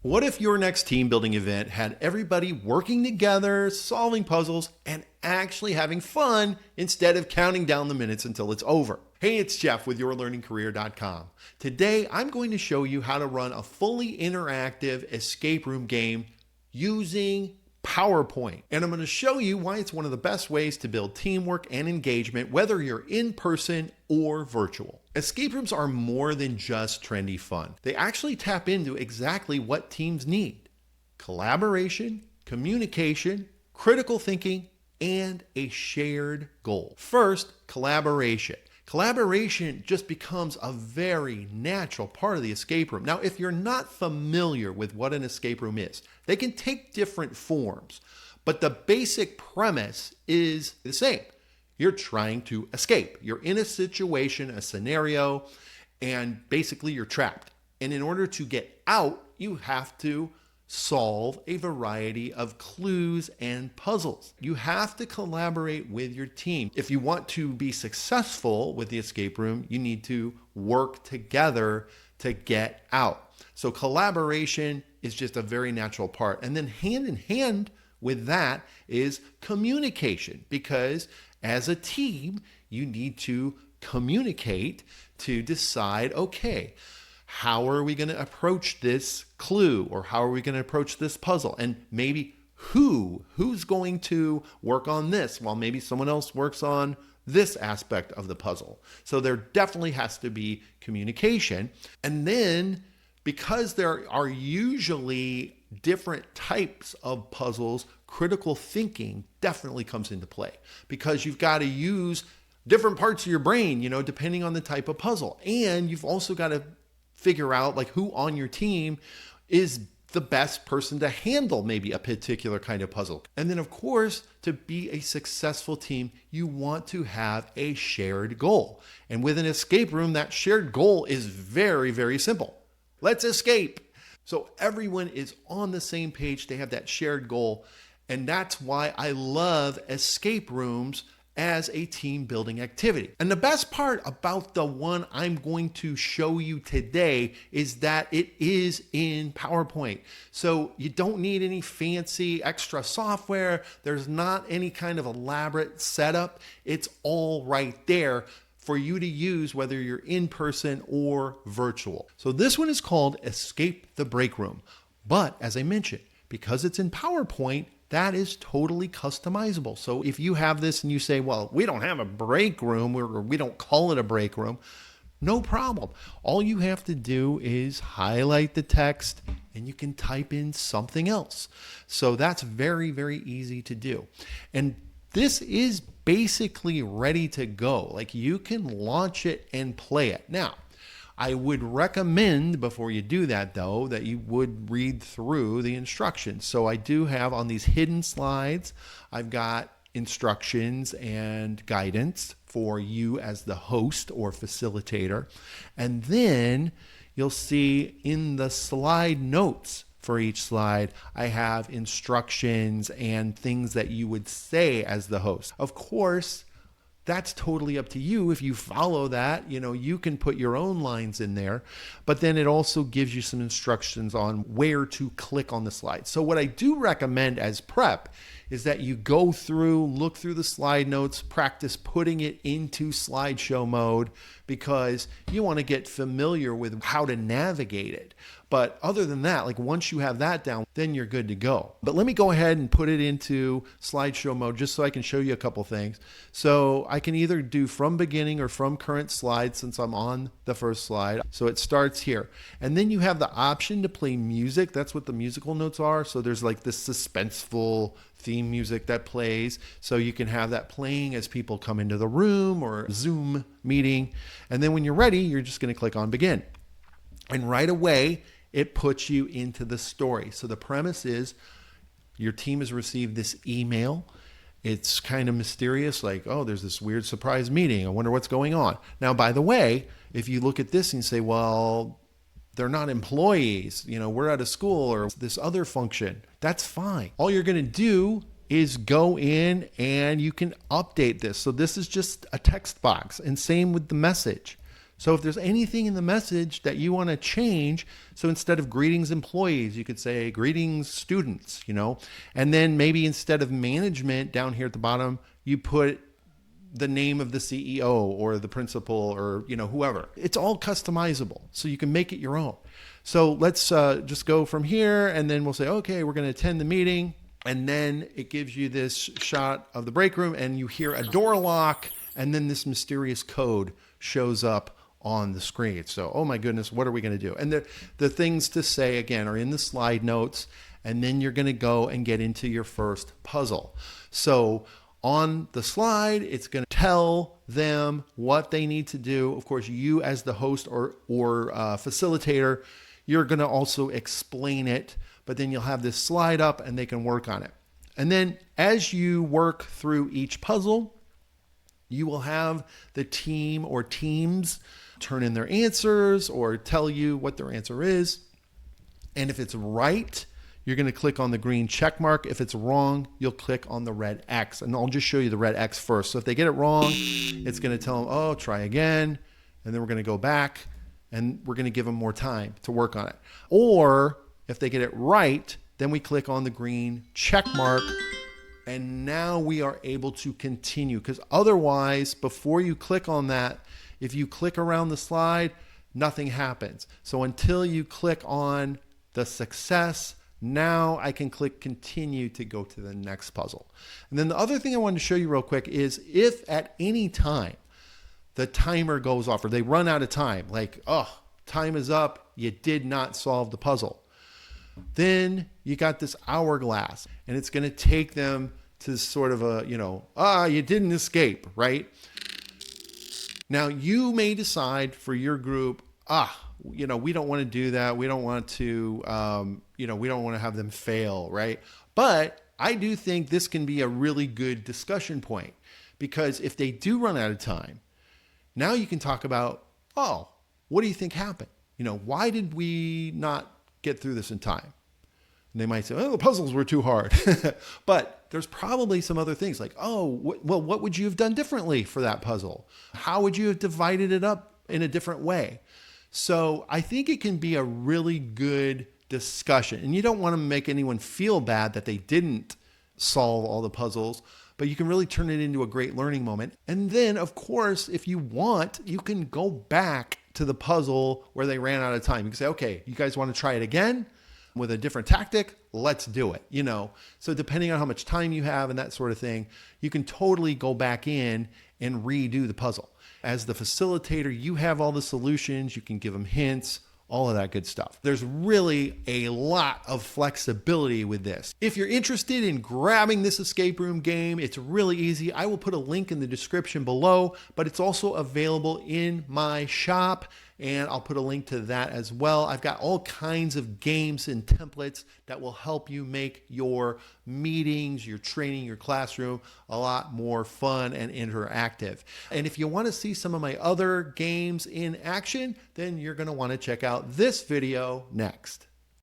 What if your next team building event had everybody working together, solving puzzles, and actually having fun instead of counting down the minutes until it's over? Hey, it's Jeff with YourLearningCareer.com. Today, I'm going to show you how to run a fully interactive escape room game using PowerPoint. And I'm going to show you why it's one of the best ways to build teamwork and engagement, whether you're in person or virtual. Escape rooms are more than just trendy fun. They actually tap into exactly what teams need: collaboration, communication, critical thinking, and a shared goal. First, collaboration. Collaboration just becomes a very natural part of the escape room. Now, if you're not familiar with what an escape room is, they can take different forms, but the basic premise is the same. You're trying to escape. You're in a situation, a scenario, and basically you're trapped. And in order to get out, you have to solve a variety of clues and puzzles. You have to collaborate with your team. If you want to be successful with the escape room, you need to work together to get out. So collaboration is just a very natural part. And then hand in hand with that is communication, because as a team, you need to communicate to decide, okay, how are we going to approach this clue, or how are we going to approach this puzzle? And maybe who's going to work on this while maybe someone else works on this aspect of the puzzle. So there definitely has to be communication. And then, because there are usually different types of puzzles, critical thinking definitely comes into play, because you've got to use different parts of your brain, depending on the type of puzzle. And you've also got to figure out like who on your team is the best person to handle maybe a particular kind of puzzle. And then, of course, to be a successful team, you want to have a shared goal. And with an escape room, that shared goal is very, very simple. Let's escape. So everyone is on the same page. They have that shared goal. And that's why I love escape rooms as a team building activity. And the best part about the one I'm going to show you today is that it is in PowerPoint. So you don't need any fancy extra software. There's not any kind of elaborate setup. It's all right there for you to use, whether you're in person or virtual. So this one is called Escape the Breakroom. But as I mentioned, because it's in PowerPoint, that is totally customizable. So if you have this and you say, well, we don't have a break room, or we don't call it a break room, no problem. All you have to do is highlight the text and you can type in something else. So that's very, very easy to do. And this is basically ready to go. Like, you can launch it and play it. Now, I would recommend before you do that, though, that you would read through the instructions. So I do have on these hidden slides, I've got instructions and guidance for you as the host or facilitator. And then you'll see in the slide notes for each slide, I have instructions and things that you would say as the host. Of course, that's totally up to you. If you follow that, you can put your own lines in there, but then it also gives you some instructions on where to click on the slide. So what I do recommend as prep is that you go through, look through the slide notes, practice putting it into slideshow mode, because you want to get familiar with how to navigate it. But other than that, like, once you have that down, then you're good to go. But let me go ahead and put it into slideshow mode just so I can show you a couple things. So I can either do from beginning or from current slide, since I'm on the first slide. So it starts here. And then you have the option to play music. That's what the musical notes are. So there's like this suspenseful theme music that plays. So you can have that playing as people come into the room or Zoom meeting. And then when you're ready, you're just going to click on begin. And right away, it puts you into the story. So the premise is your team has received this email. It's kind of mysterious, like, oh, there's this weird surprise meeting. I wonder what's going on. Now, by the way, if you look at this and say, well, they're not employees, we're at a school or this other function, that's fine. All you're going to do is go in and you can update this. So this is just a text box, and same with the message. So if there's anything in the message that you want to change, so instead of greetings employees, you could say greetings students, and then maybe instead of management down here at the bottom, you put the name of the CEO or the principal or whoever. It's all customizable, so you can make it your own. So let's just go from here, and then we'll say, okay, we're going to attend the meeting, and then it gives you this shot of the break room, and you hear a door lock, and then this mysterious code shows up on the screen. So, oh my goodness, what are we going to do? And the things to say, again, are in the slide notes, and then you're going to go and get into your first puzzle. So on the slide, it's going to tell them what they need to do. Of course, you as the host or facilitator, you're going to also explain it, but then you'll have this slide up and they can work on it. And then as you work through each puzzle, you will have the team or teams turn in their answers or tell you what their answer is. And if it's right, you're going to click on the green check mark. If it's wrong, you'll click on the red X. And I'll just show you the red X first. So if they get it wrong, it's going to tell them, oh, try again. And then we're going to go back and we're going to give them more time to work on it. Or if they get it right, then we click on the green check mark. And now we are able to continue, because otherwise, before you click on that, if you click around the slide, nothing happens. So until you click on the success, now I can click continue to go to the next puzzle. And then the other thing I wanted to show you real quick is if at any time the timer goes off or they run out of time, like, oh, time is up, you did not solve the puzzle, then you got this hourglass, and it's going to take them to sort of a, you didn't escape, right? Now you may decide for your group, we don't want to do that. We don't want to, we don't want to have them fail, right? But I do think this can be a really good discussion point, because if they do run out of time, now you can talk about, oh, what do you think happened? Why did we not get through this in time? And they might say, oh, the puzzles were too hard. But there's probably some other things like, what would you have done differently for that puzzle? How would you have divided it up in a different way? So I think it can be a really good discussion. And you don't want to make anyone feel bad that they didn't solve all the puzzles, but you can really turn it into a great learning moment. And then, of course, if you want, you can go back to the puzzle where they ran out of time. You can say, okay, you guys want to try it again with a different tactic? Let's do it. So depending on how much time you have and that sort of thing, you can totally go back in and redo the puzzle. As the facilitator, you have all the solutions. You can give them hints, all of that good stuff. There's really a lot of flexibility with this. If you're interested in grabbing this escape room game, it's really easy. I will put a link in the description below, but it's also available in my shop, and I'll put a link to that as well. I've got all kinds of games and templates that will help you make your meetings, your training, your classroom a lot more fun and interactive. And if you want to see some of my other games in action, then you're going to want to check out this video next.